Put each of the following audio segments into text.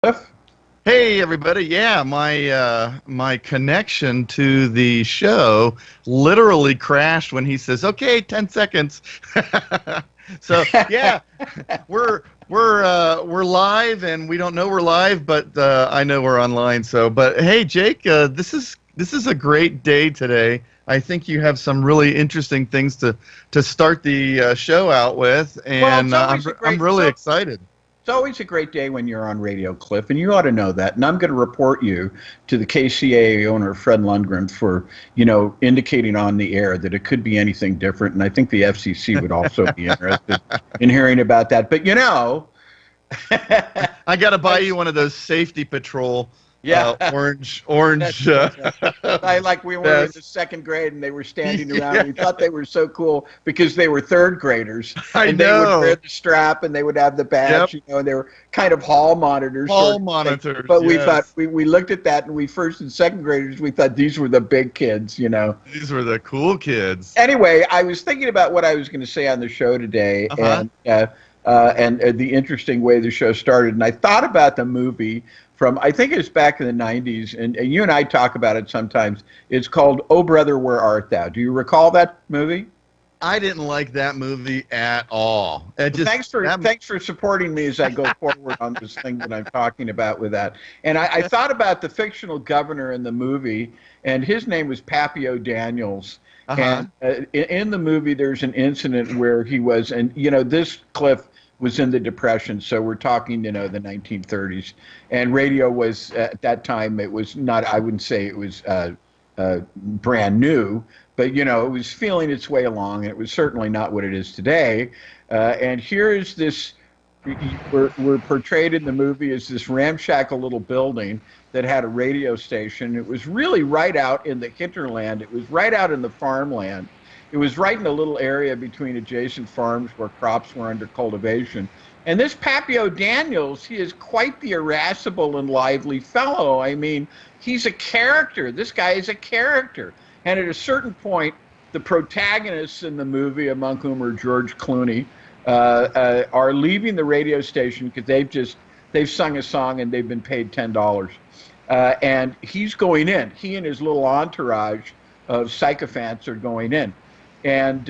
Cliff? Hey everybody. Yeah, my connection to the show literally crashed when he says, "Okay, 10 seconds." So, yeah, we're live and we don't know we're live, but I know we're online. So, but hey Jake, this is a great day today. I think you have some really interesting things to start the show out with, Well, and I'm really excited. it's always a great day when you're on radio, Cliff, and you ought to know that. And I'm going to report you to the KCAA owner, Fred Lundgren, for indicating on the air that it could be anything different. And I think the FCC would also be interested in hearing about that. But I got to buy you one of those safety patrol yeah, orange like we were in the second grade and they were standing around. Yeah, We thought they were so cool because they were third graders, I and they would wear know. the strap and they would have the Yep. badge, and they were kind of hall monitors. Hall Sort of thing. monitors. But we thought Yes. we looked at that, and we first and second graders, we thought these were the big kids. These were the cool kids. Anyway, I was thinking about what I was going to say on the show today, Uh-huh. and the interesting way the show started. And I thought about the movie from, I think it was back in the 90s, and you and I talk about it sometimes. It's called Oh Brother, Where Art Thou? Do you recall that movie? I didn't like that movie at all. Well, thanks for supporting me as I go forward on this thing that I'm talking about with that. And I thought about the fictional governor in the movie, and his name was Pappy O'Daniels. Uh-huh. And in the movie, there's an incident where he was, and this Cliff was in the Depression, so we're talking, the 1930s, and radio was at that time. It was not. I wouldn't say it was brand new, but it was feeling its way along, and it was certainly not what it is today. And here is this. We're portrayed in the movie as this ramshackle little building that had a radio station. It was really right out in the hinterland. It was right out in the farmland. It was right in a little area between adjacent farms where crops were under cultivation. And this Pappy O'Daniels, he is quite the irascible and lively fellow. I mean, he's a character. This guy is a character. And at a certain point, the protagonists in the movie, among whom are George Clooney, are leaving the radio station because they've sung a song and they've been paid $10. And he's going in. He and his little entourage of sycophants are going in. And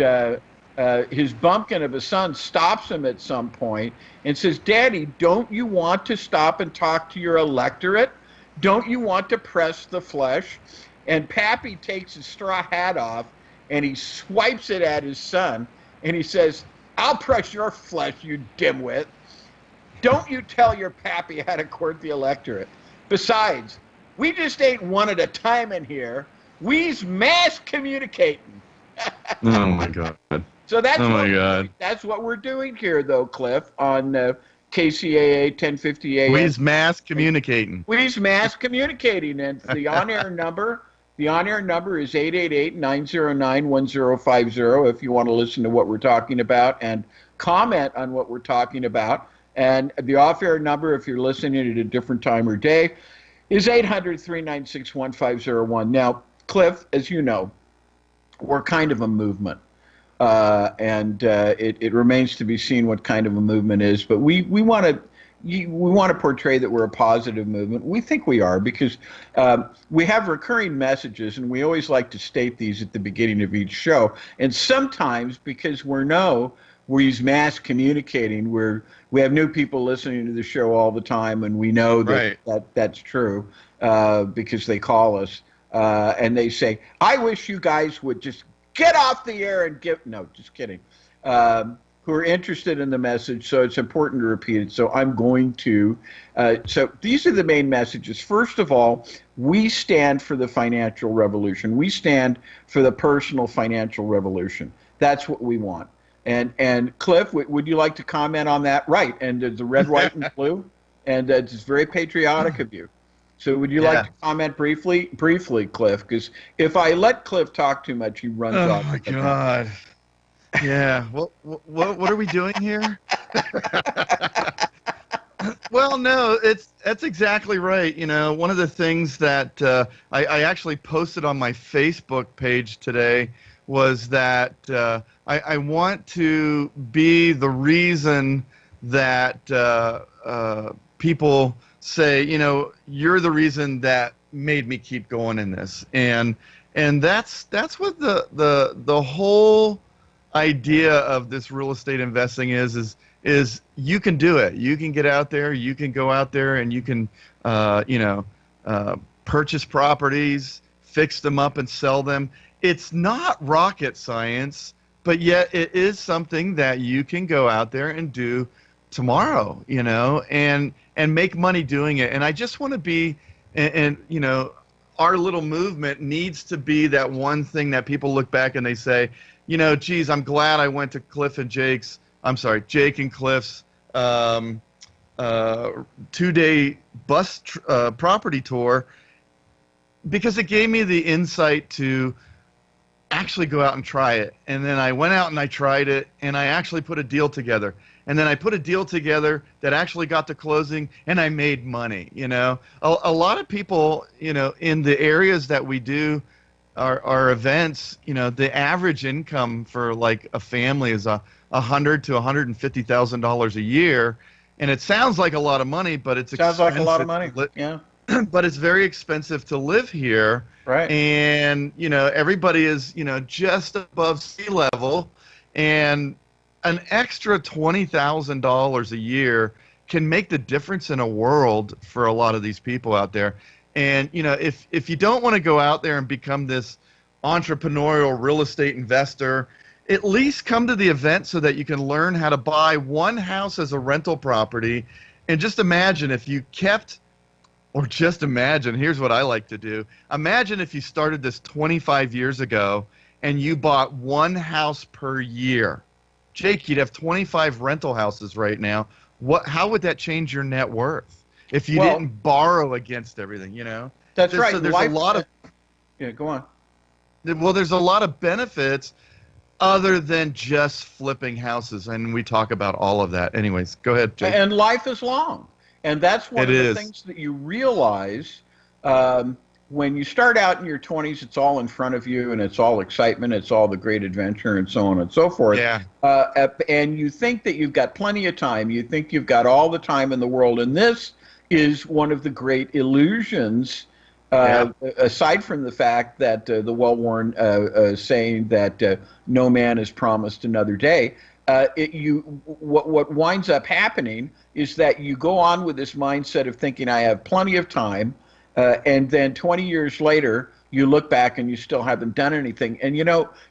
his bumpkin of a son stops him at some point and says, "Daddy, don't you want to stop and talk to your electorate? Don't you want to press the flesh?" And Pappy takes his straw hat off and he swipes it at his son and he says, "I'll press your flesh, you dimwit. Don't you tell your pappy how to court the electorate. Besides, we just ain't one at a time in here. We's mass communicating." Oh my God. So Oh my God. that's what we're doing here, though, Cliff, on KCAA 1050 AM. We's mass communicating. We's mass communicating, and the on-air number is 888-909-1050 if you want to listen to what we're talking about and comment on what we're talking about. And the off-air number, if you're listening at a different time or day, is 800-396-1501. Now, Cliff, as you know, we're kind of a movement. And it remains to be seen what kind of a movement is. But we want to portray that we're a positive movement. We think we are because we have recurring messages, and we always like to state these at the beginning of each show. And sometimes, because we're mass communicating, we have new people listening to the show all the time, and we know that that's true because they call us. And they say, "I wish you guys would just get off the air and give..." No, just kidding. Who are interested in the message, so it's important to repeat it. So I'm going to. So these are the main messages. First of all, we stand for the financial revolution. We stand for the personal financial revolution. That's what we want. And Cliff, would you like to comment on that? Right. And the red, white, and blue. And it's very patriotic of you. So would you like to comment briefly, Cliff? Because if I let Cliff talk too much, he runs off. Oh my God. Yeah. What are we doing here? Well, no, that's exactly right. One of the things that I actually posted on my Facebook page today was that I want to be the reason that people say, you're the reason that made me keep going in this. And that's what the whole idea of this real estate investing is you can do it. You can get out there, you can go out there, and you can purchase properties, fix them up and sell them. It's not rocket science, but yet it is something that you can go out there and do tomorrow, and make money doing it. And I just want to be, and our little movement needs to be that one thing that people look back and they say, geez, I'm glad I went to Jake and Cliff's 2-day bus property tour, because it gave me the insight to actually go out and try it. And then I went out and I tried it, and I actually put a deal together. And then I put a deal together that actually got to closing, and I made money. A lot of people, in the areas that we do our events, the average income for like a family is $100,000 to $150,000 a year. And it sounds like a lot of money, but it's sounds like a lot of money. Yeah. But it's very expensive to live here. Right. And, everybody is, just above sea level, and an extra $20,000 a year can make the difference in a world for a lot of these people out there. And, if you don't want to go out there and become this entrepreneurial real estate investor, at least come to the event so that you can learn how to buy one house as a rental property. And just imagine if you kept, or just imagine, here's what I like to do. Imagine if you started this 25 years ago and you bought one house per year. Jake, you'd have 25 rental houses right now. How would that change your net worth if you didn't borrow against everything, That's right. So there's a lot of... Yeah, go on. Well, there's a lot of benefits other than just flipping houses, and we talk about all of that. Anyways, go ahead, Jake. And life is long. And that's one of the things that you realize when you start out in your 20s. It's all in front of you, and it's all excitement, it's all the great adventure, and so on and so forth. Yeah. And you think that you've got plenty of time. You think you've got all the time in the world. And this is one of the great illusions, aside from the fact that the well-worn saying that no man is promised another day. What winds up happening is that you go on with this mindset of thinking I have plenty of time, and then 20 years later you look back and you still haven't done anything. And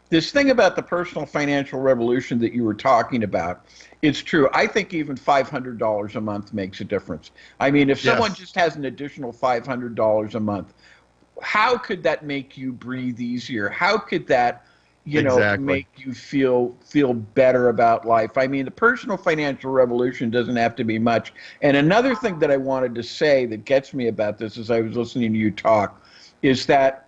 this thing about the personal financial revolution that you were talking about, it's true. I think even $500 a month makes a difference. I mean, if someone just has an additional $500 a month, how could that make you breathe easier? How could that make you feel better about life? I mean, the personal financial revolution doesn't have to be much. And another thing that I wanted to say that gets me about this as I was listening to you talk is that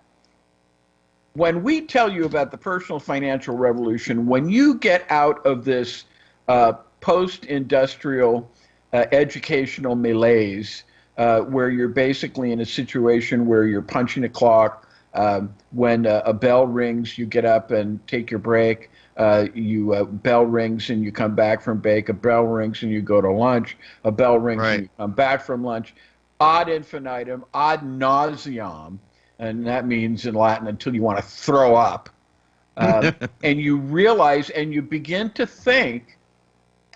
when we tell you about the personal financial revolution, when you get out of this post-industrial educational malaise where you're basically in a situation where you're punching a clock, when a bell rings, you get up and take your break. Bell rings and you come back from break. A bell rings and you go to lunch. A bell rings and you come back from lunch. Ad infinitum, ad nauseam, and that means in Latin until you want to throw up. And you realize and you begin to think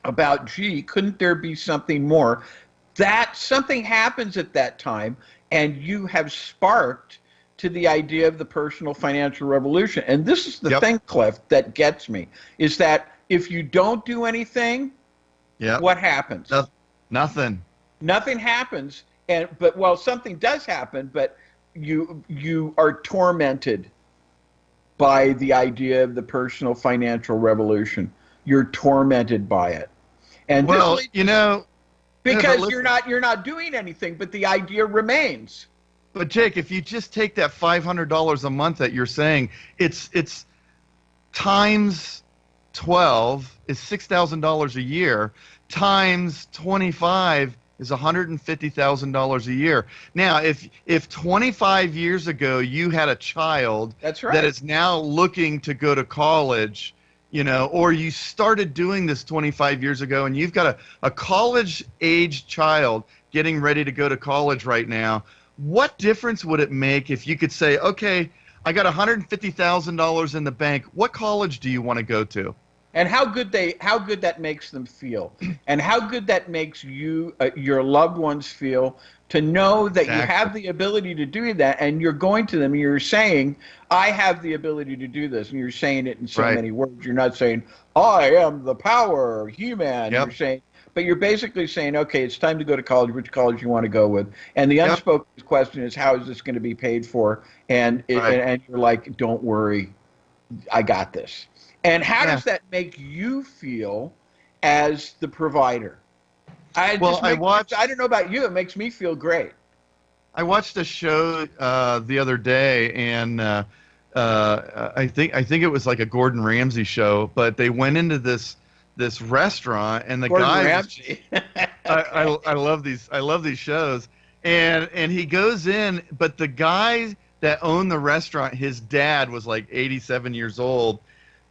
about, gee, couldn't there be something more? That something happens at that time, and you have sparked to the idea of the personal financial revolution. And this is the thing, Cliff, that gets me, is that if you don't do anything, what happens? Nothing. Nothing happens. But something does happen, but you are tormented by the idea of the personal financial revolution. You're tormented by it. And because you're not doing anything, but the idea remains. But Jake, if you just take that $500 a month that you're saying, it's times 12 is $6,000 a year, times 25 is $150,000 a year. Now, if 25 years ago you had a child that is now looking to go to college, or you started doing this 25 years ago and you've got a college-age child getting ready to go to college right now, what difference would it make if you could say, okay, I got $150,000 in the bank. What college do you want to go to? And how good that makes them feel, and how good that makes you, your loved ones feel, to know that you have the ability to do that, and you're going to them and you're saying, I have the ability to do this, and you're saying it in so many words. You're not saying, I am the power, He-Man. You're saying, but you're basically saying, okay, it's time to go to college. Which college you want to go with? And the unspoken question is, how is this going to be paid for? And and you're like, don't worry, I got this. And how does that make you feel as the provider? I don't know about you. It makes me feel great. I watched a show the other day, and I think it was like a Gordon Ramsay show, but they went into this restaurant, and the guy Ramsay. I love these shows, and he goes in, but the guy that owned the restaurant, his dad was like 87 years old,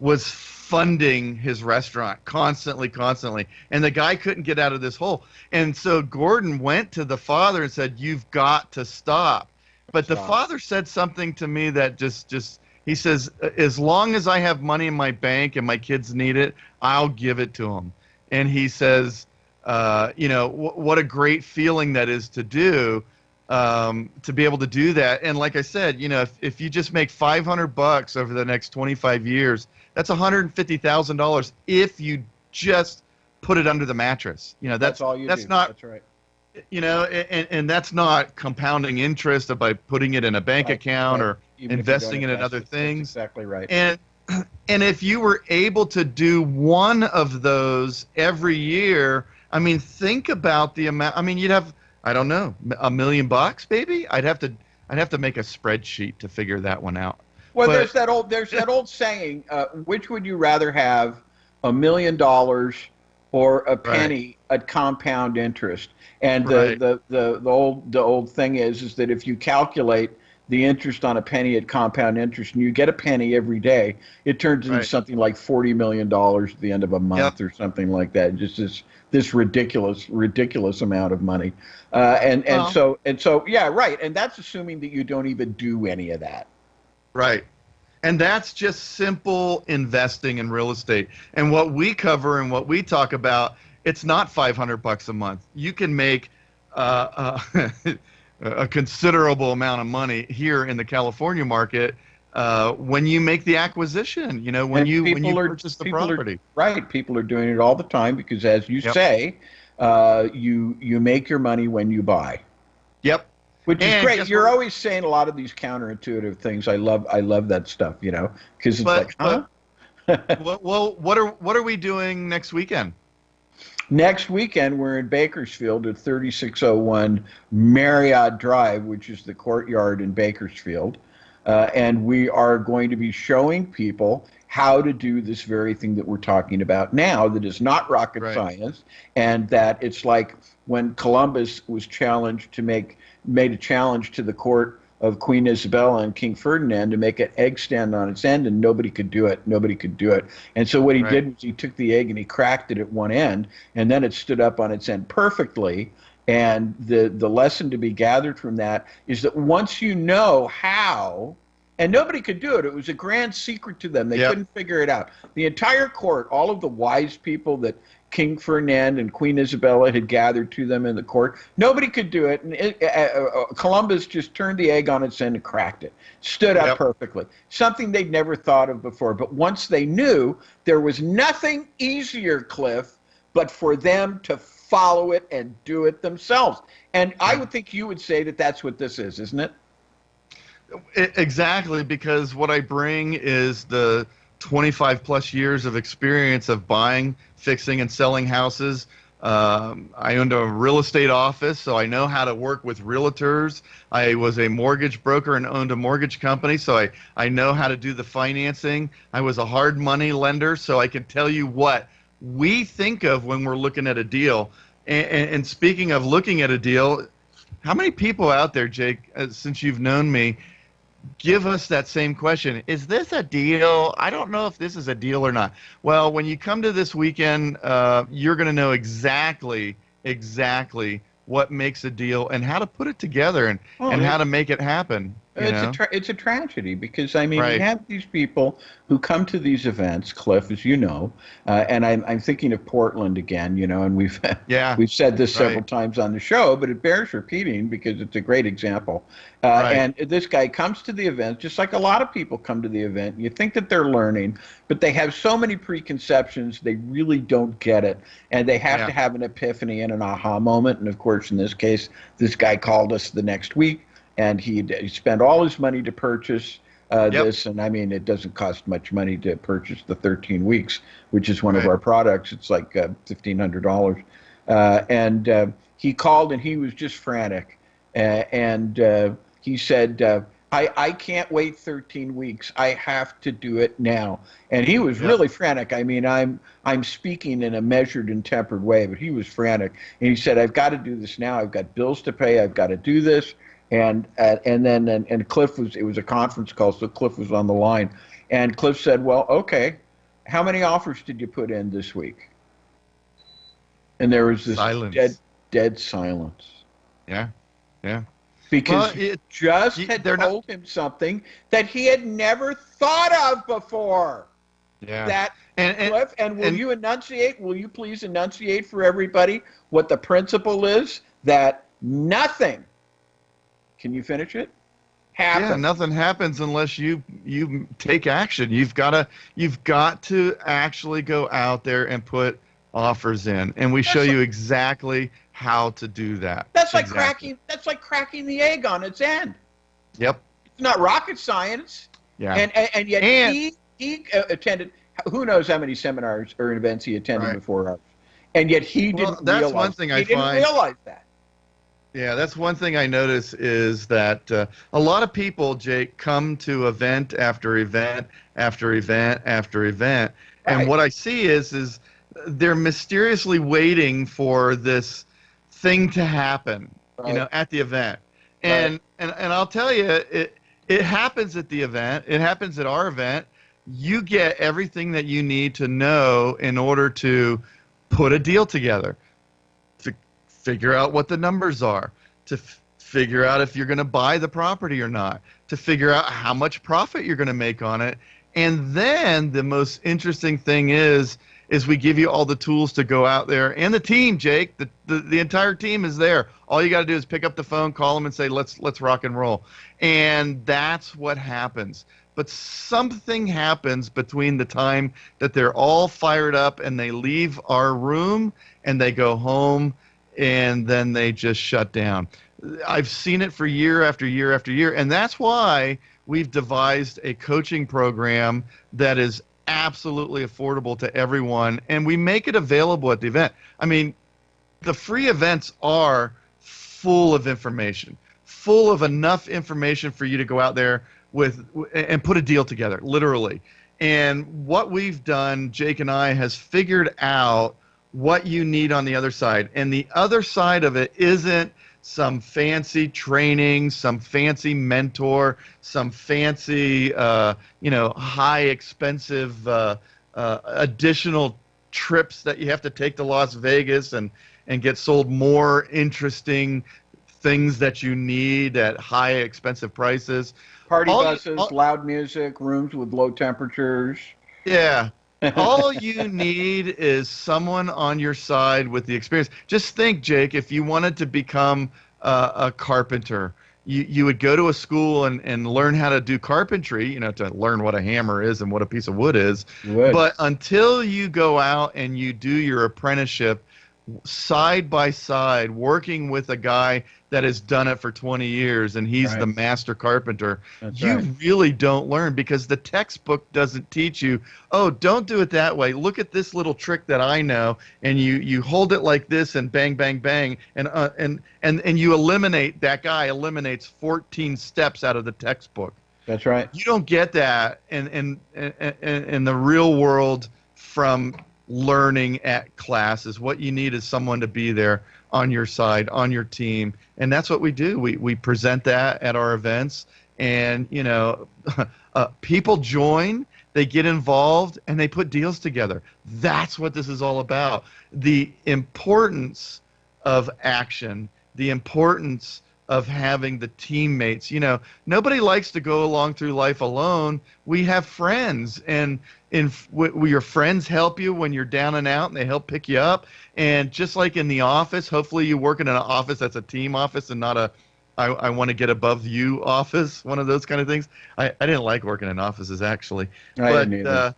was funding his restaurant constantly, and the guy couldn't get out of this hole. And so Gordon went to the father and said, you've got to stop. But the father said something to me that just he says, as long as I have money in my bank and my kids need it, I'll give it to them. And he says, what a great feeling that is to do, to be able to do that. And like I said, if you just make $500 over the next 25 years, that's $150,000 if you just put it under the mattress. That's all you do. That's right. And that's not compounding interest by putting it in a bank account or investing it in other things. That's exactly right. And if you were able to do one of those every year, I mean, think about the amount. I mean, you'd have, I don't know, $1 million, maybe. I'd have to make a spreadsheet to figure that one out. Well, there's that old saying, which would you rather have, $1 million or a penny at compound interest? And the old thing is that if you calculate the interest on a penny at compound interest and you get a penny every day, it turns into something like $40 million at the end of a month or something like that. Just this ridiculous amount of money. And so yeah, right. And that's assuming that you don't even do any of that. Right. And that's just simple investing in real estate. And what we cover and what we talk about, it's not $500 a month. You can make a considerable amount of money here in the California market when you make the acquisition, when you purchase the property. Right. People are doing it all the time because, as you say, you make your money when you buy. Yep. Which is great. You're always saying a lot of these counterintuitive things. I love that stuff, because it's well, what are we doing next weekend? Next weekend, we're in Bakersfield at 3601 Marriott Drive, which is the courtyard in Bakersfield. And we are going to be showing people how to do this very thing that we're talking about now, that is not rocket science, and that it's like when Columbus was challenged to made a challenge to the court of Queen Isabella and King Ferdinand to make an egg stand on its end, and nobody could do it. And so what he did was he took the egg and he cracked it at one end, and then it stood up on its end perfectly. And the lesson to be gathered from that is that once you know how, and nobody could do it. It was a grand secret to them. They couldn't figure it out. The entire court, all of the wise people that King Ferdinand and Queen Isabella had gathered to them in the court, nobody could do it. And Columbus just turned the egg on its end and cracked it. Stood up perfectly. Something they'd never thought of before. But once they knew, there was nothing easier, Cliff, but for them to follow it and do it themselves. And I would think you would say that that's what this is, isn't it? Exactly, because what I bring is the 25 plus years of experience of buying, fixing, and selling houses. I owned a real estate office, so I know how to work with realtors. I was a mortgage broker and owned a mortgage company, so I know how to do the financing. I was a hard money lender, so I can tell you what we think of when we're looking at a deal. And speaking of looking at a deal, how many people out there, Jake, since you've known me, give us that same question? Is this a deal? I don't know if this is a deal or not. Well, when you come to this weekend, you're going to know exactly what makes a deal and how to put it together and how to make it happen. It's a tragedy because I mean we Right. have these people who come to these events, Cliff, as you know, and I'm thinking of Portland again, and we've Yeah. we've said this several Right. times on the show, but it bears repeating because it's a great example. Right. And this guy comes to the event just like a lot of people come to the event. You think that they're learning, but they have so many preconceptions they really don't get it, and they have Yeah. to have an epiphany and an aha moment. And of course, in this case, this guy called us the next week and he spent all his money to purchase Yep. this. And I mean, it doesn't cost much money to purchase the 13 weeks, which is one of Right. our products. It's like $1,500. And he called and he was just frantic. And he said, I can't wait 13 weeks. I have to do it now. And he was Yep. really frantic. I mean, I'm speaking in a measured and tempered way, but he was frantic. And he said, I've got to do this now. I've got bills to pay. I've got to do this. And Cliff it was a conference call, so Cliff was on the line. And Cliff said, well, okay, how many offers did you put in this week? And there was this Silence. dead silence. Yeah. Yeah. Because Well, he just had they're not. told him something that he had never thought of before. Yeah. That And Cliff, and will you please enunciate for everybody what the principle is? That nothing, can you finish it? yeah, Happens. nothing happens unless you take action. You've got to actually go out there and put offers in, and we show That's you exactly how to do that. That's like Exactly. cracking the egg on its end. Yep. It's not rocket science. Yeah. And yet And- he attended who knows how many seminars or events he attended Right. before ours. And yet he Well, didn't that's realize one thing I he didn't find- realize that. Yeah, that's one thing I notice is that a lot of people, Jake, come to event after event after event after event, Right. and what I see is they're mysteriously waiting for this thing to happen, Right. at the event. And I'll tell you, it happens at the event. It happens at our event. You get everything that you need to know in order to put a deal together, to figure out what the numbers are, to figure out if you're going to buy the property or not, to figure out how much profit you're going to make on it. And then the most interesting thing is we give you all the tools to go out there, and the team, Jake, the entire team is there. All you got to do is pick up the phone, call them, and say, let's rock and roll. And that's what happens. But something happens between the time that they're all fired up and they leave our room and they go home, and then they just shut down. I've seen it for year after year after year, and that's why we've devised a coaching program that is absolutely affordable to everyone, and we make it available at the event. I mean, the free events are full of information, full of enough information for you to go out there with and put a deal together, literally. And what we've done, Jake and I, has figured out what you need on the other side. And the other side of it isn't some fancy training, some fancy mentor, some fancy, high expensive additional trips that you have to take to Las Vegas and get sold more interesting things that you need at high expensive prices. Party buses, loud music, rooms with low temperatures. Yeah. All you need is someone on your side with the experience. Just think, Jake, if you wanted to become a carpenter, you would go to a school and learn how to do carpentry, to learn what a hammer is and what a piece of wood is. But until you go out and you do your apprenticeship side by side, working with a guy that has done it for 20 years and he's the master carpenter, you really don't learn, because the textbook doesn't teach you, oh, don't do it that way. Look at this little trick that I know, and you hold it like this and bang, bang, bang, and you eliminate, that guy eliminates 14 steps out of the textbook. That's right. You don't get that in the real world from learning at classes. What you need is someone to be there on your side, on your team, and that's what we do. We present that at our events, and people join, they get involved, and they put deals together. That's what this is all about. The importance of action the importance of having the teammates. Nobody likes to go along through life alone. We have friends, and your friends help you when you're down and out, and they help pick you up. And just like in the office, hopefully you work in an office that's a team office and not a I want to get above you office, one of those kind of things. I didn't like working in offices, actually. I didn't either.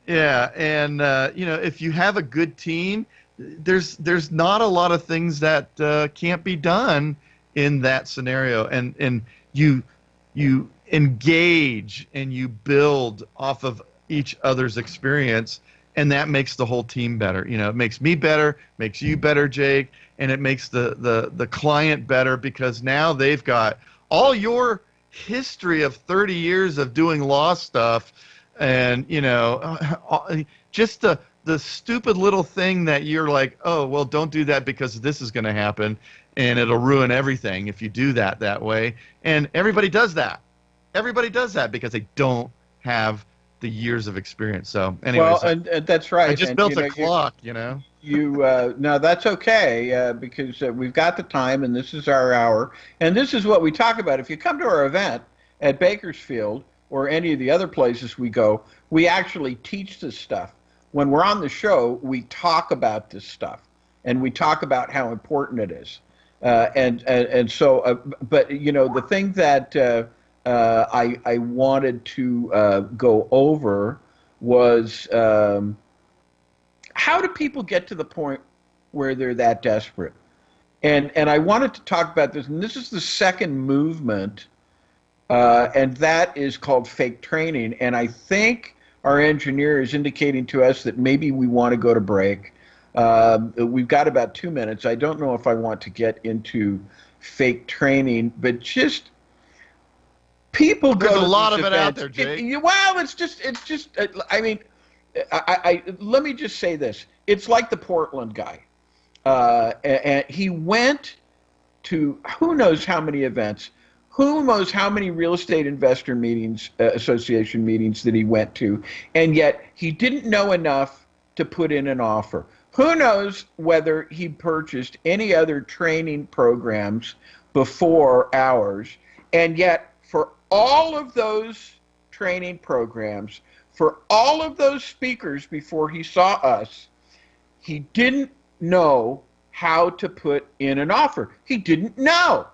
Yeah, and if you have a good team, there's not a lot of things that can't be done in that scenario, and you engage and you build off of each other's experience, and that makes the whole team better. It makes me better, makes you better, Jake, and it makes the client better, because now they've got all your history of 30 years of doing law stuff, and just the stupid little thing that you're like, oh, well, don't do that because this is going to happen, and it'll ruin everything if you do that way. And everybody does that. Everybody does that because they don't have the years of experience. So anyways, Well, and that's right. I just And, built a clock, no, that's okay, because we've got the time, and this is our hour, and this is what we talk about. If you come to our event at Bakersfield or any of the other places we go, we actually teach this stuff. When we're on the show, we talk about this stuff, and we talk about how important it is. And so, but the thing that I wanted to go over was, how do people get to the point where they're that desperate? And I wanted to talk about this, and this is the second movement, and that is called fake training. And I think our engineer is indicating to us that maybe we want to go to break. We've got about 2 minutes. I don't know if I want to get into fake training, but just people go to There's a lot of these it out events. there, Jake. Well, it's just. I mean, let me just say this. It's like the Portland guy. And he went to who knows how many events, who knows how many real estate investor meetings, association meetings that he went to, and yet he didn't know enough to put in an offer. Who knows whether he purchased any other training programs before ours, and yet for all of those training programs, for all of those speakers before he saw us, he didn't know how to put in an offer. He didn't know.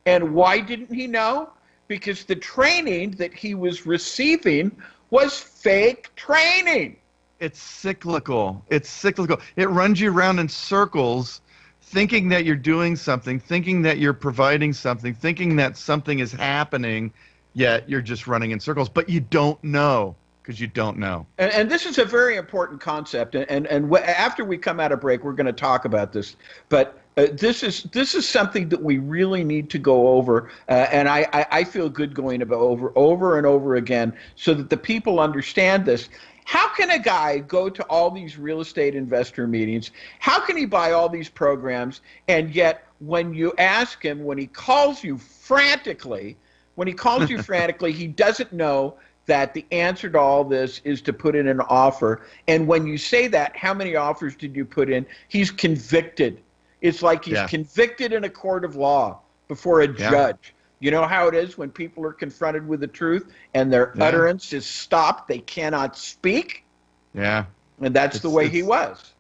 And why didn't he know? Because the training that he was receiving was fake training. It's cyclical. It's cyclical. It runs you around in circles, thinking that you're doing something, thinking that you're providing something, thinking that something is happening, yet you're just running in circles. But you don't know, because you don't know. And this is a very important concept. And after we come out of break, we're going to talk about this. But this is something that we really need to go over. And I feel good going over and over again so that the people understand this. How can a guy go to all these real estate investor meetings? How can he buy all these programs? And yet when you ask him, when he calls you frantically, he doesn't know that the answer to all this is to put in an offer. And when you say that, how many offers did you put in? He's convicted. It's like he's convicted in a court of law before a judge. You know how it is when people are confronted with the truth and their utterance is stopped. They cannot speak. Yeah. And that's the way he was.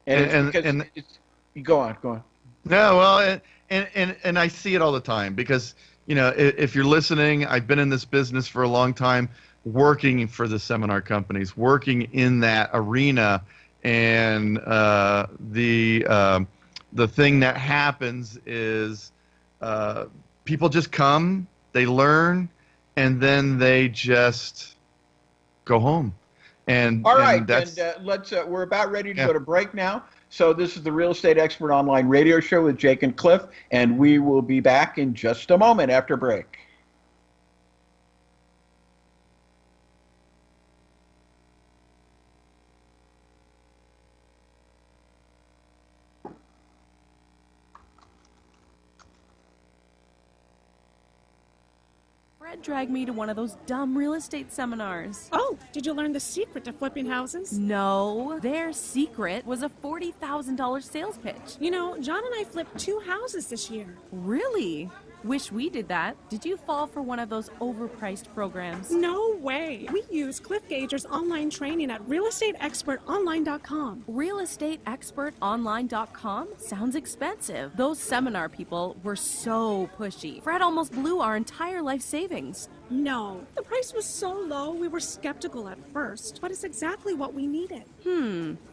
And go on. No, well, and I see it all the time because, if you're listening, I've been in this business for a long time, working for the seminar companies, working in that arena, and the thing that happens is people just come, they learn, and then they just go home. And all right, and that's, let's. We're about ready to go to break now. So this is the Real Estate Expert Online Radio Show with Jake and Cliff, and we will be back in just a moment after break. dad dragged me to one of those dumb real estate seminars. Oh, did you learn the secret to flipping houses? No, their secret was a $40,000 sales pitch. You know, John and I flipped 2 houses this year. Really? Wish we did that. Did you fall for one of those overpriced programs? No way. We use Cliff Gager's online training at realestateexpertonline.com. Realestateexpertonline.com? Sounds expensive. Those seminar people were so pushy. Fred almost blew our entire life savings. No, the price was so low we were skeptical at first, but it's exactly what we needed.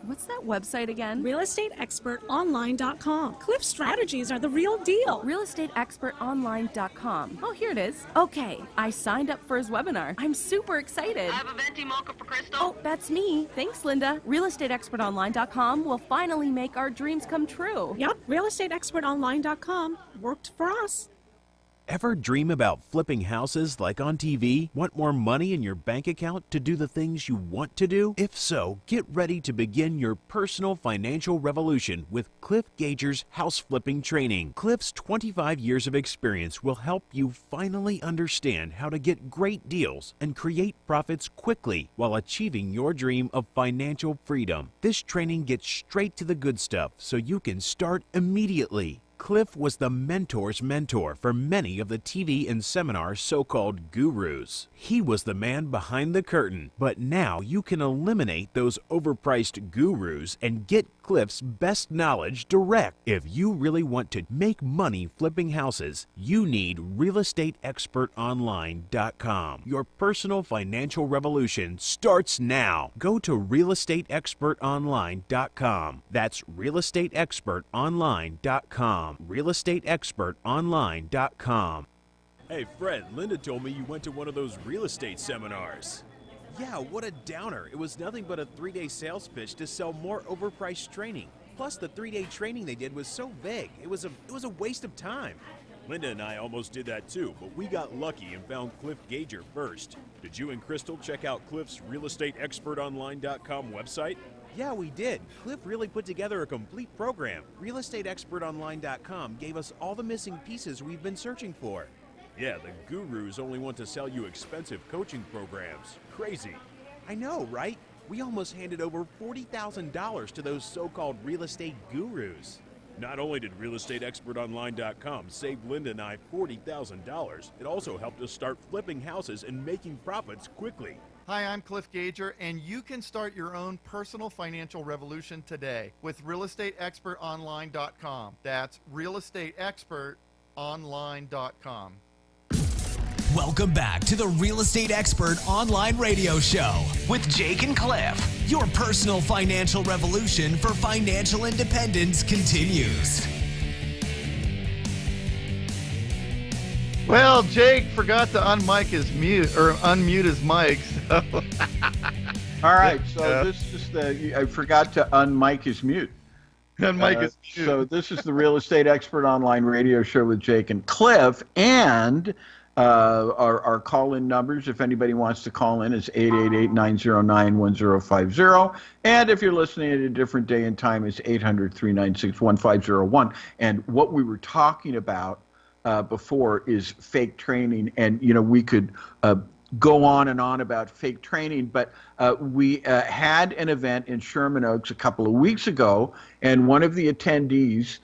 What's that website again? realestateexpertonline.com. Cliff strategies are the real deal. realestateexpertonline.com. Oh, here it is. Okay, I signed up for his webinar. I'm super excited. I have a venti mocha for Crystal. Oh, that's me. Thanks, Linda. realestateexpertonline.com will finally make our dreams come true. Yep, realestateexpertonline.com worked for us. Ever dream about flipping houses like on TV? Want more money in your bank account to do the things you want to do? If so, get ready to begin your personal financial revolution with Cliff Gager's house flipping training. Cliff's 25 years of experience will help you finally understand how to get great deals and create profits quickly while achieving your dream of financial freedom. This training gets straight to the good stuff so you can start immediately. Cliff was the mentor's mentor for many of the TV and seminar so-called gurus. He was the man behind the curtain, but now you can eliminate those overpriced gurus and get Cliff's best knowledge direct. If you really want to make money flipping houses, you need realestateexpertonline.com. Your personal financial revolution starts now. Go to realestateexpertonline.com. That's realestateexpertonline.com. realestateexpertonline.com. Hey Fred, Linda told me you went to one of those real estate seminars. Yeah, what a downer. It was nothing but a 3-day sales pitch to sell more overpriced training. Plus, the 3-day training they did was so vague. It was a waste of time. Linda and I almost did that too, but we got lucky and found Cliff Gager first. Did you and Crystal check out Cliff's realestateexpertonline.com website? Yeah, we did. Cliff really put together a complete program. realestateexpertonline.com gave us all the missing pieces we've been searching for. Yeah, the gurus only want to sell you expensive coaching programs. Crazy. I know, right? We almost handed over $40,000 to those so-called real estate gurus. Not only did realestateexpertonline.com save Linda and I $40,000, it also helped us start flipping houses and making profits quickly. Hi, I'm Cliff Gager, and you can start your own personal financial revolution today with realestateexpertonline.com. That's realestateexpertonline.com. Welcome back to the Real Estate Expert Online Radio Show with Jake and Cliff. Your personal financial revolution for financial independence continues. Well, Jake forgot to unmute his mic. So. All right, so this is I forgot to unmic his mute. Unmic his mute. So this is the Real Estate Expert Online Radio Show with Jake and Cliff, and our call-in numbers, if anybody wants to call in, is 888-909-1050. And if you're listening at a different day and time, it's 800-396-1501. And what we were talking about before is fake training. And, you know, we could go on and on about fake training, but we had an event in Sherman Oaks a couple of weeks ago, and one of the attendees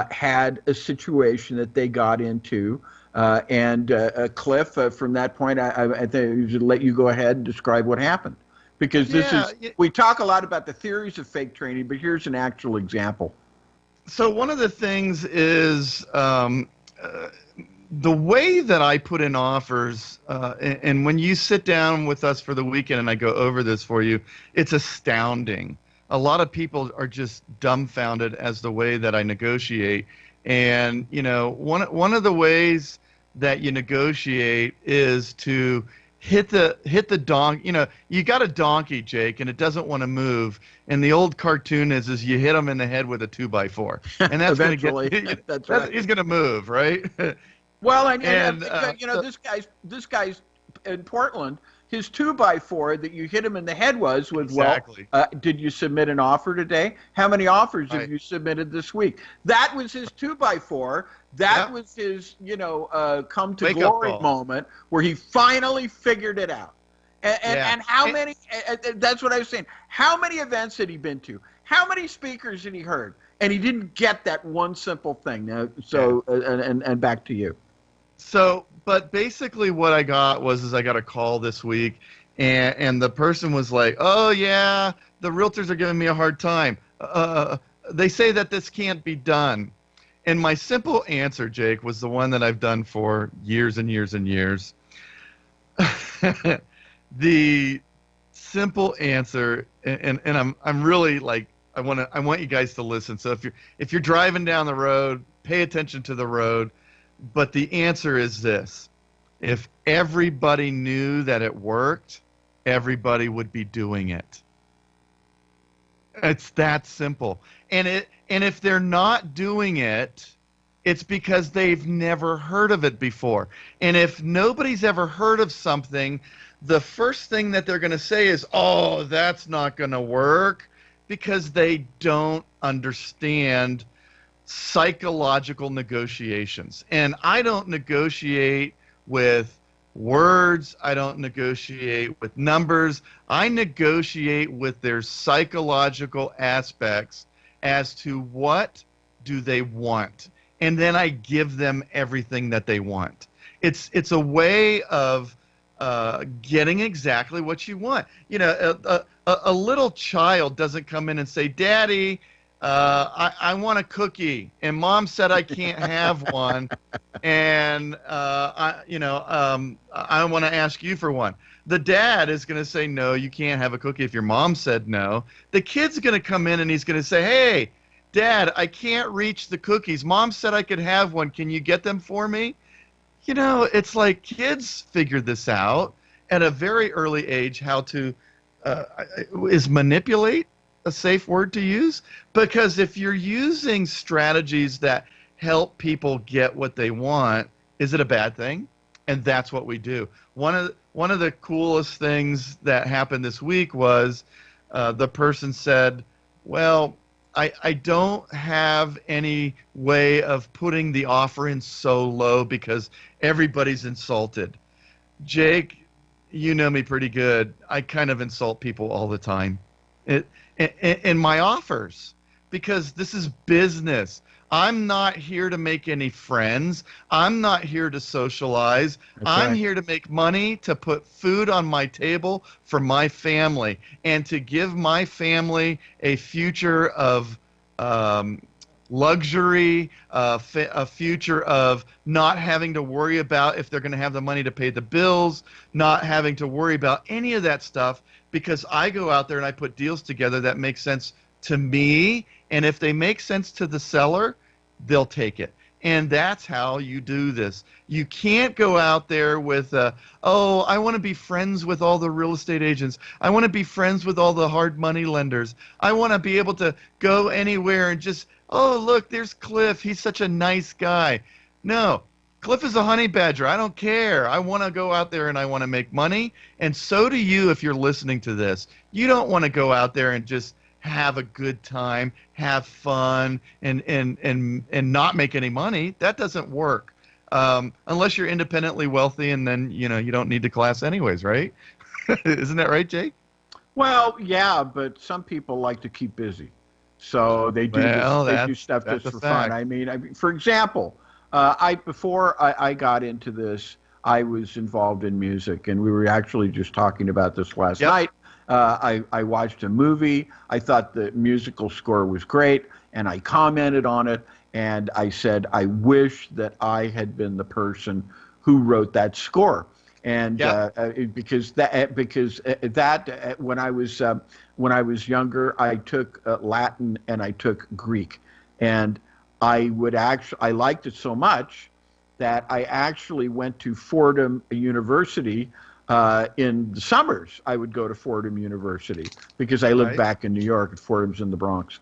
had a situation that they got into. And Cliff, from that point, I think I should let you go ahead and describe what happened. Because we talk a lot about the theories of fake training, but here's an actual example. So one of the things is the way that I put in offers, and when you sit down with us for the weekend and I go over this for you, it's astounding. A lot of people are just dumbfounded as the way that I negotiate. And, you know, one of the ways that you negotiate is to hit the donkey. You know, you got a donkey, Jake, and it doesn't want to move. And the old cartoon is you hit him in the head with a 2x4, and that's going to get. That's right. He's going to move, right? Well, and you know, this guy's in Portland. his 2x4 that you hit him in the head was Exactly. well, did you submit an offer today? How many offers Right. have you submitted this week? That was his 2x4. That Yep. was his, come to Wake-up glory call. moment where he finally figured it out. And how many, that's what I was saying. How many events had he been to? How many speakers had he heard? And he didn't get that one simple thing. Now, so, and back to you. So, but basically what I got was I got a call this week, and the person was like, oh, yeah, the realtors are giving me a hard time. They say that this can't be done. And my simple answer, Jake, was the one that I've done for years and years and years. The simple answer, and I'm really like, I want you guys to listen. So if you're driving down the road, pay attention to the road. But the answer is this: if everybody knew that it worked, everybody would be doing it. It's that simple. And if they're not doing it, it's because they've never heard of it before. And if nobody's ever heard of something, the first thing that they're going to say is, oh, that's not going to work, because they don't understand psychological negotiations. And I don't negotiate with words. I don't negotiate with numbers. I negotiate with their psychological aspects as to what do they want. And then I give them everything that they want. It's a way of getting exactly what you want. You know, a little child doesn't come in and say, Daddy, I want a cookie, and Mom said I can't have one, and I want to ask you for one. The dad is going to say, no, you can't have a cookie if your mom said no. The kid's going to come in and he's going to say, hey, Dad, I can't reach the cookies. Mom said I could have one. Can you get them for me? You know, it's like kids figure this out at a very early age, how to is manipulate a safe word to use? Because if you're using strategies that help people get what they want, is it a bad thing? And that's what we do. One of the coolest things that happened this week was the person said, well, I don't have any way of putting the offer in so low because everybody's insulted. Jake, you know me pretty good. I kind of insult people all the time in my offers, because this is business. I'm not here to make any friends. I'm not here to socialize. I'm here to make money, to put food on my table for my family, and to give my family a future of luxury, a future of not having to worry about if they're going to have the money to pay the bills, not having to worry about any of that stuff, because I go out there and I put deals together that make sense to me, and if they make sense to the seller, they'll take it. And that's how you do this. You can't go out there with, oh, I want to be friends with all the real estate agents. I want to be friends with all the hard money lenders. I want to be able to go anywhere and just, oh, look, there's Cliff. He's such a nice guy. No, Cliff is a honey badger. I don't care. I want to go out there and I want to make money. And so do you if you're listening to this. You don't want to go out there and just have a good time, have fun, and not make any money. That doesn't work unless you're independently wealthy, and then you don't need the class anyways, right? Isn't that right, Jake? Well, yeah, but some people like to keep busy, so they do they do stuff just for fun. I mean, for example, before I got into this, I was involved in music, and we were actually just talking about this last night. I watched a movie. I thought the musical score was great, and I commented on it, and I said, I wish that I had been the person who wrote that score. And because when I was younger, I took Latin and I took Greek, and I liked it so much that I actually went to Fordham University. In the summers, I would go to Fordham University because I lived back in New York. Fordham's in the Bronx,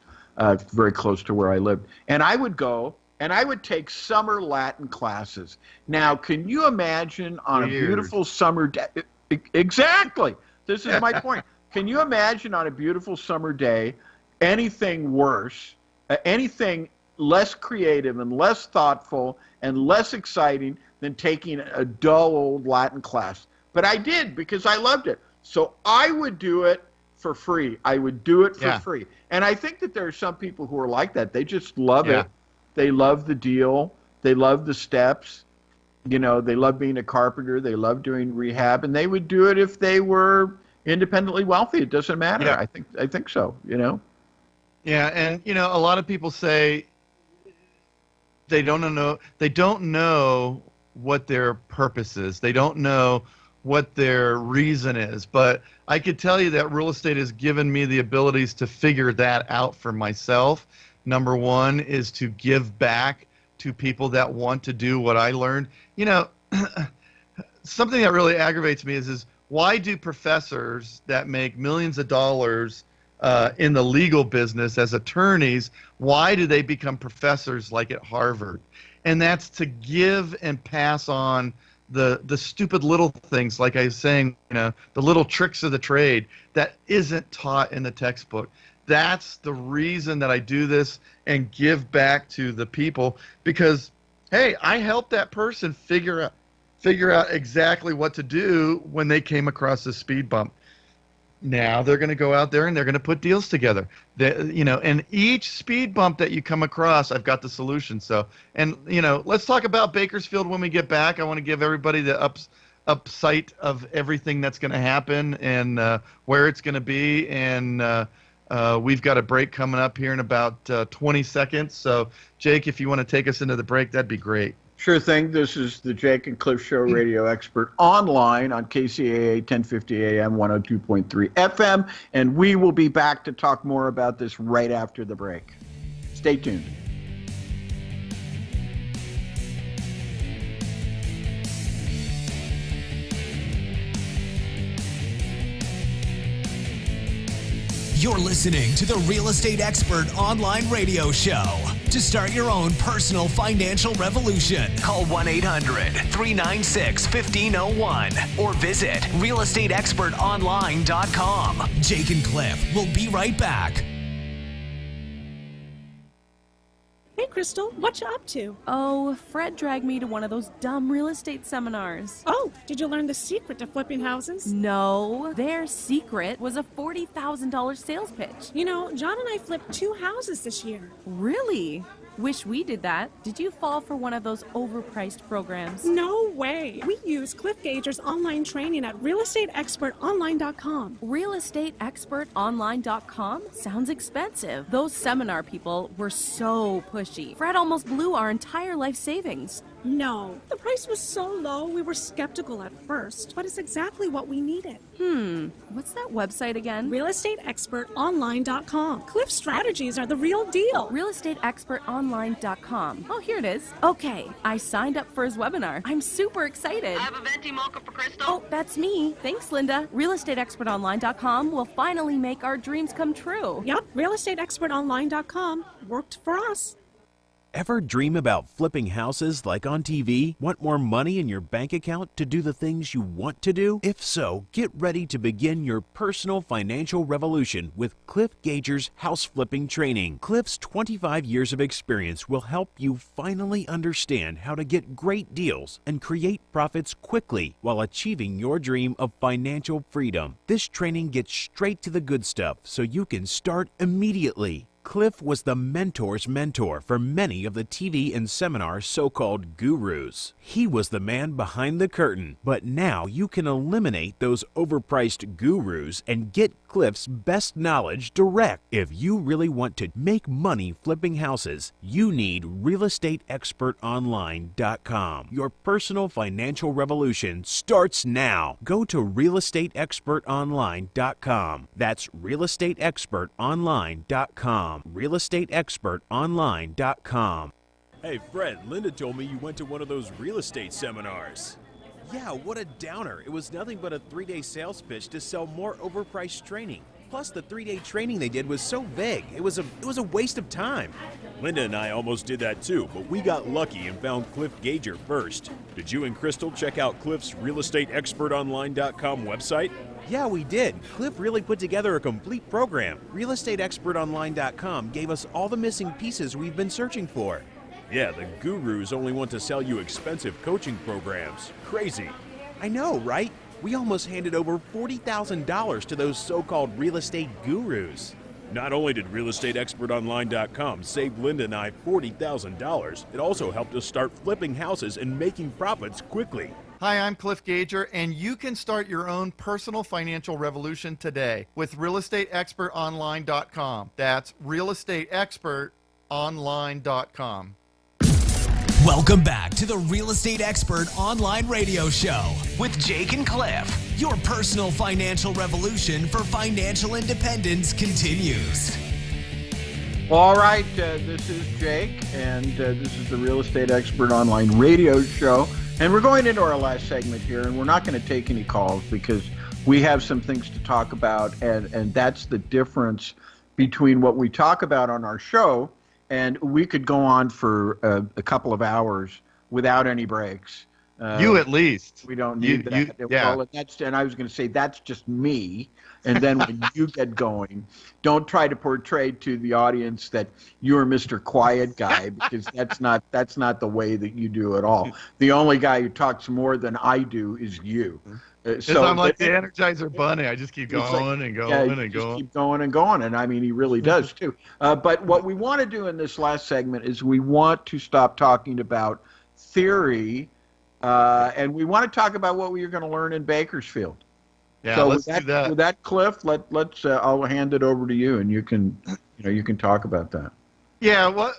very close to where I lived. And I would go and I would take summer Latin classes. Now, can you imagine on a beautiful summer day? Exactly. This is my point. Can you imagine on a beautiful summer day anything worse, anything less creative and less thoughtful and less exciting than taking a dull old Latin class? But I did because I loved it. So I would do it for free. I would do it for free. And I think that there are some people who are like that. They just love it. They love the deal. They love the steps. You know, they love being a carpenter. They love doing rehab. And they would do it if they were independently wealthy. It doesn't matter. Yeah. I think so, you know. Yeah, and you know, a lot of people say they don't know what their purpose is. They don't know what their reason is. But I could tell you that real estate has given me the abilities to figure that out for myself. Number one is to give back to people that want to do what I learned. You know, something that really aggravates me is why do professors that make millions of dollars in the legal business as attorneys, why do they become professors like at Harvard? And that's to give and pass on the stupid little things, like I was saying, you know, the little tricks of the trade that isn't taught in the textbook. That's the reason that I do this and give back to the people, because, hey, I helped that person figure out exactly what to do when they came across a speed bump. Now they're going to go out there and they're going to put deals together. You know, and each speed bump that you come across, I've got the solution. So, and you know, let's talk about Bakersfield when we get back. I want to give everybody the upside of everything that's going to happen and where it's going to be. And we've got a break coming up here in about 20 seconds. So, Jake, if you want to take us into the break, that'd be great. Sure thing. This is the Jake and Cliff Show, Radio Expert, online on KCAA 1050 AM, 102.3 FM, and we will be back to talk more about this right after the break. Stay tuned. You're listening to the Real Estate Expert online radio show. To start your own personal financial revolution, call 1-800-396-1501 or visit realestateexpertonline.com. Jake and Cliff will be right back. Hey, Crystal, what you up to? Oh, Fred dragged me to one of those dumb real estate seminars. Oh, did you learn the secret to flipping houses? No, their secret was a $40,000 sales pitch. You know, John and I flipped 2 houses this year. Really? Wish we did that. Did you fall for one of those overpriced programs? No way. We use Cliff Gager's online training at realestateexpertonline.com. Realestateexpertonline.com? Sounds expensive. Those seminar people were so pushy. Fred almost blew our entire life savings. No, the price was so low we were skeptical at first, but it's exactly what we needed. What's that website again? realestateexpertonline.com. Cliff's strategies are the real deal. realestateexpertonline.com. Oh, here it is. Okay, I signed up for his webinar. I'm super excited. I have a venti mocha for Crystal. Oh, that's me. Thanks, Linda. realestateexpertonline.com will finally make our dreams come true. Yup, realestateexpertonline.com worked for us. Ever dream about flipping houses like on TV? Want more money in your bank account to do the things you want to do? If so, get ready to begin your personal financial revolution with Cliff Gager's house flipping training. Cliff's 25 years of experience will help you finally understand how to get great deals and create profits quickly while achieving your dream of financial freedom. This training gets straight to the good stuff so you can start immediately. Cliff was the mentor's mentor for many of the TV and seminar so-called gurus. He was the man behind the curtain, but now you can eliminate those overpriced gurus and get Cliff's best knowledge direct. If you really want to make money flipping houses, you need realestateexpertonline.com. Your personal financial revolution starts now. Go to realestateexpertonline.com. That's realestateexpertonline.com. realestateexpertonline.com. Hey, Fred, Linda told me you went to one of those real estate seminars. Yeah, what a downer. It was nothing but a 3-day sales pitch to sell more overpriced training. Plus, the 3-day training they did was so vague. It was a waste of time. Linda and I almost did that too, but we got lucky and found Cliff Gager first. Did you and Crystal check out Cliff's realestateexpertonline.com website? Yeah, we did. Cliff really put together a complete program. Realestateexpertonline.com gave us all the missing pieces we've been searching for. Yeah, the gurus only want to sell you expensive coaching programs. Crazy. I know, right? We almost handed over $40,000 to those so-called real estate gurus. Not only did realestateexpertonline.com save Linda and I $40,000, it also helped us start flipping houses and making profits quickly. Hi, I'm Cliff Gager, and you can start your own personal financial revolution today with realestateexpertonline.com. That's realestateexpertonline.com. Welcome back to the Real Estate Expert Online Radio Show with Jake and Cliff. Your personal financial revolution for financial independence continues. All right, this is Jake, and this is the Real Estate Expert Online Radio Show. And we're going into our last segment here, and we're not going to take any calls because we have some things to talk about, and that's the difference between what we talk about on our show. And we could go on for a couple of hours without any breaks. You at least. We don't need that. Yeah. Well, and I was going to say that's just me. And then when you get going, don't try to portray to the audience that you're Mr. Quiet Guy, because that's not the way that you do it all. The only guy who talks more than I do is you. So I'm like the Energizer Bunny. I just keep going and going and going. Keep going and going, and I mean, he really does too. But what we want to do in this last segment is we want to stop talking about theory, and we want to talk about what we're going to learn in Bakersfield. Yeah, so let's do that. With that, Cliff, let's I'll hand it over to you, and you can talk about that. Yeah, well,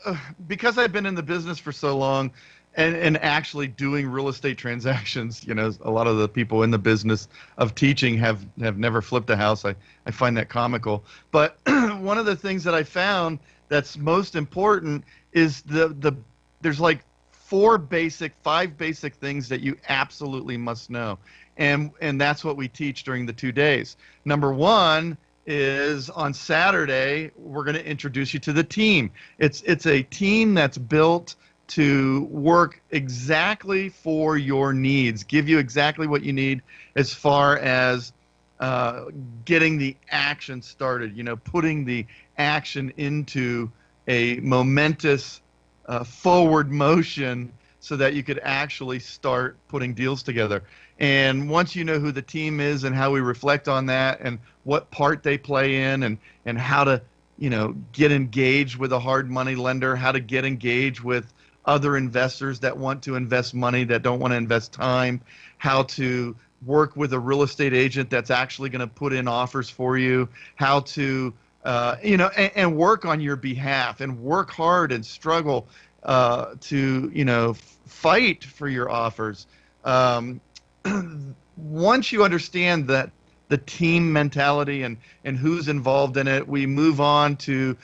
because I've been in the business for so long. And actually doing real estate transactions, a lot of the people in the business of teaching have never flipped a house. I find that comical. But one of the things that I found that's most important is there's like five basic things that you absolutely must know. And that's what we teach during the 2 days. Number one is on Saturday, we're going to introduce you to the team. It's a team that's built to work exactly for your needs, give you exactly what you need as far as getting the action started, putting the action into a momentous forward motion so that you could actually start putting deals together. And once you know who the team is and how we reflect on that and what part they play in and how to, get engaged with a hard money lender, how to get engaged with other investors that want to invest money, that don't want to invest time, how to work with a real estate agent that's actually going to put in offers for you, how to, and work on your behalf and work hard and struggle to, fight for your offers. Once you understand that the team mentality and who's involved in it, we move on to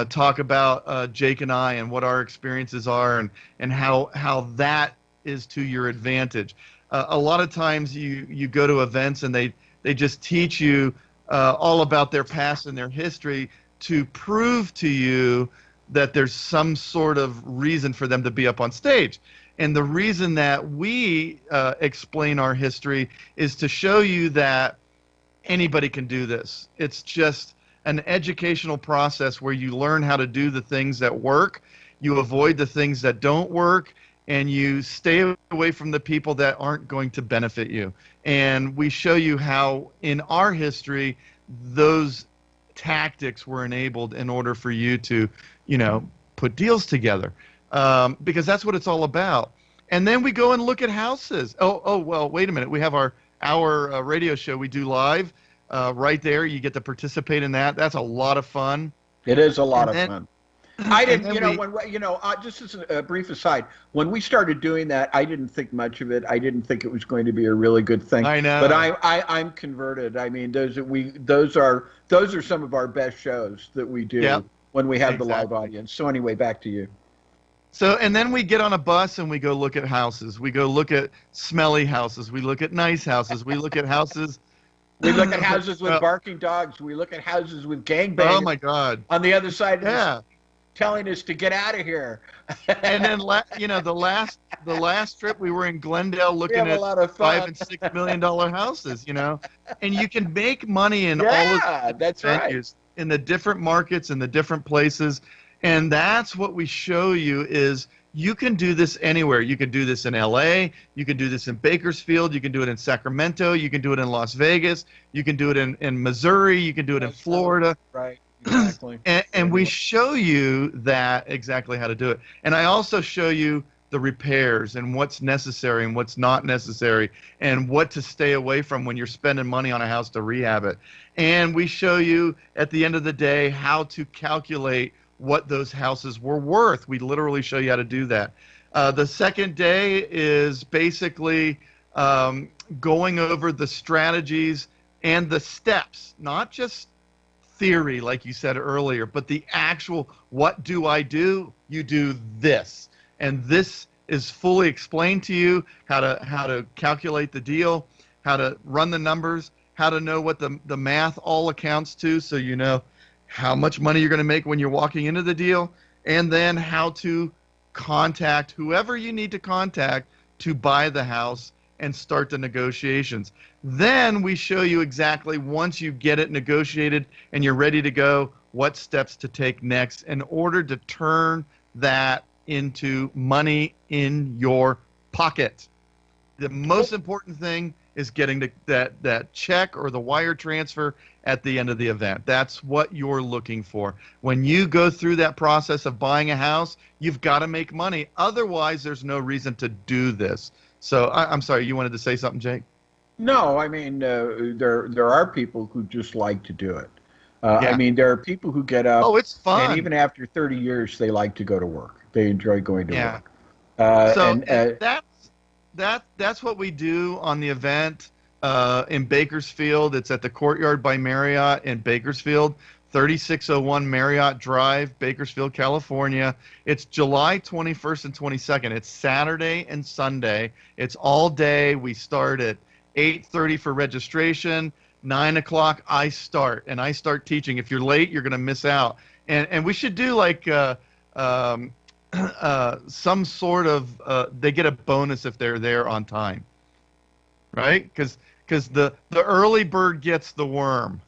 talk about Jake and I and what our experiences are and how that is to your advantage. A lot of times you go to events and they just teach you all about their past and their history to prove to you that there's some sort of reason for them to be up on stage. And the reason that we explain our history is to show you that anybody can do this. It's just an educational process where you learn how to do the things that work, you avoid the things that don't work, and you stay away from the people that aren't going to benefit you. And we show you how in our history those tactics were enabled in order for you to, put deals together, because that's what it's all about. And then we go and look at houses. Well, wait a minute. We have our radio show we do live. Right there, you get to participate in that. That's a lot of fun. It is a lot of fun. I didn't, just as a brief aside, when we started doing that, I didn't think much of it. I didn't think it was going to be a really good thing. I know. But I'm converted. I mean, those are some of our best shows that we do when we have the live audience. So anyway, back to you. So, and then we get on a bus and we go look at houses. We go look at smelly houses. We look at nice houses. We look at houses We look at houses with barking dogs. We look at houses with gangbangers. Oh my God! On the other side of the telling us to get out of here. And then, the last trip we were in Glendale looking at $5 and $6 million houses. And you can make money in all of the that's venues, in the different markets, in the different places, and that's what we show you is. You can do this anywhere. You can do this in LA. You can do this in Bakersfield. You can do it in Sacramento. You can do it in Las Vegas. You can do it in Missouri. You can do it in Florida. Right. Exactly. and we show you that exactly how to do it. And I also show you the repairs and what's necessary and what's not necessary and what to stay away from when you're spending money on a house to rehab it. And we show you at the end of the day how to calculate what those houses were worth. We literally show you how to do that. The second day is basically going over the strategies and the steps, not just theory like you said earlier, but the actual what do I do? You do this. And this is fully explained to you, how to calculate the deal, how to run the numbers, how to know what the math all accounts to, so you know how much money you're going to make when you're walking into the deal, and then how to contact whoever you need to contact to buy the house and start the negotiations. Then we show you exactly, once you get it negotiated and you're ready to go, what steps to take next in order to turn that into money in your pocket. The most important thing is getting that check or the wire transfer at the end of the event. That's what you're looking for. When you go through that process of buying a house, you've got to make money. Otherwise, there's no reason to do this. So I'm sorry, you wanted to say something, Jake? No, I mean, there are people who just like to do it. I mean, there are people who get up. Oh, it's fun. And even after 30 years, they like to go to work. They enjoy going to work. That's what we do on the event in Bakersfield. It's at the Courtyard by Marriott in Bakersfield, 3601 Marriott Drive, Bakersfield, California. It's July 21st and 22nd. It's Saturday and Sunday. It's all day. We start at 8:30 for registration. 9 o'clock I start, and I start teaching. If you're late, you're going to miss out. And we should do like some sort of they get a bonus if they're there on time, right? Because the early bird gets the worm.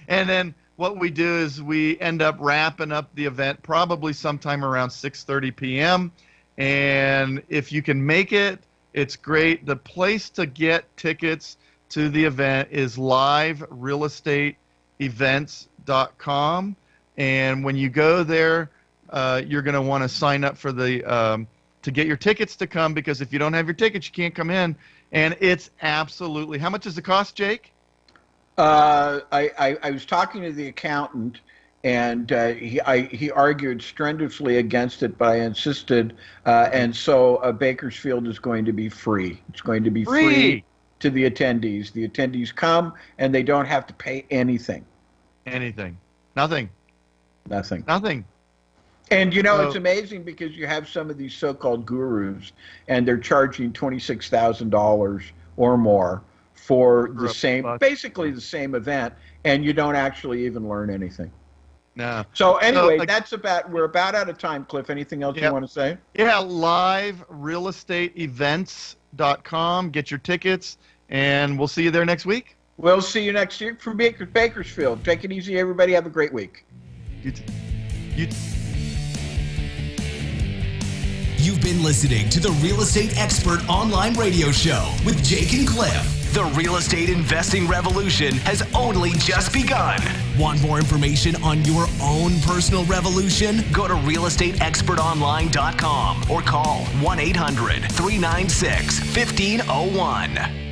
And then what we do is we end up wrapping up the event probably sometime around 6:30 p.m. And if you can make it, it's great. The place to get tickets to the event is liverealestateevents.com. And when you go there, you're going to want to sign up for the to get your tickets to come, because if you don't have your tickets, you can't come in. And it's absolutely, how much does it cost, Jake? I was talking to the accountant, and he argued strenuously against it, but I insisted, and so Bakersfield is going to be free. It's going to be free to the attendees. The attendees come, and they don't have to pay anything. Anything. Nothing. Nothing. Nothing. And, you know, it's amazing because you have some of these so-called gurus, and they're charging $26,000 or more for the same, basically the same event, and you don't actually even learn anything. No. So anyway, we're about out of time, Cliff. Anything else you want to say? Yeah, liverealestateevents.com. Get your tickets, and we'll see you there next week. We'll see you next week from Bakersfield. Take it easy, everybody. Have a great week. You've been listening to the Real Estate Expert Online Radio Show with Jake and Cliff. The real estate investing revolution has only just begun. Want more information on your own personal revolution? Go to realestateexpertonline.com or call 1-800-396-1501.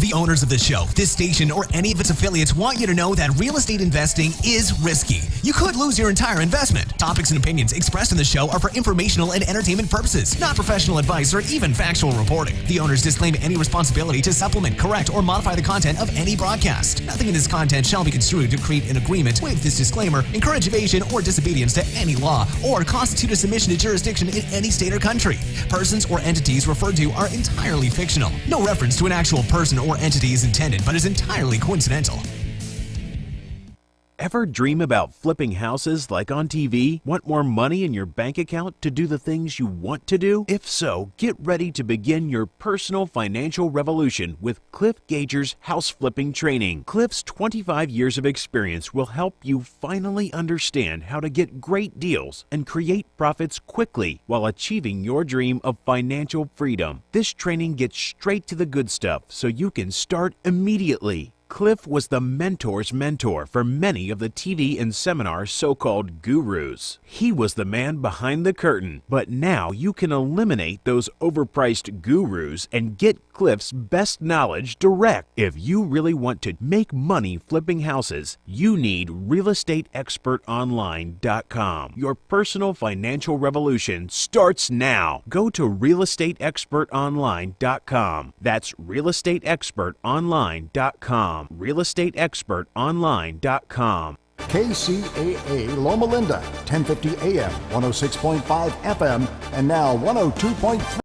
The owners of the show, this station, or any of its affiliates want you to know that real estate investing is risky. You could lose your entire investment. Topics and opinions expressed in the show are for informational and entertainment purposes, not professional advice or even factual reporting. The owners disclaim any responsibility to supplement, correct, or modify the content of any broadcast. Nothing in this content shall be construed to create an agreement with this disclaimer, encourage evasion or disobedience to any law, or constitute a submission to jurisdiction in any state or country. Persons or entities referred to are entirely fictional. No reference to an actual person or entity is intended, but is entirely coincidental. Ever dream about flipping houses like on TV? Want more money in your bank account to do the things you want to do? If so, get ready to begin your personal financial revolution with Cliff Gager's house flipping training. Cliff's 25 years of experience will help you finally understand how to get great deals and create profits quickly while achieving your dream of financial freedom. This training gets straight to the good stuff so you can start immediately. Cliff was the mentor's mentor for many of the TV and seminar so-called gurus. He was the man behind the curtain, but now you can eliminate those overpriced gurus and get Cliff's best knowledge direct. If you really want to make money flipping houses, you need realestateexpertonline.com. Your personal financial revolution starts now. Go to realestateexpertonline.com. That's realestateexpertonline.com. realestateexpertonline.com. KCAA Loma Linda, 1050 AM, 106.5 FM, and now 102.3.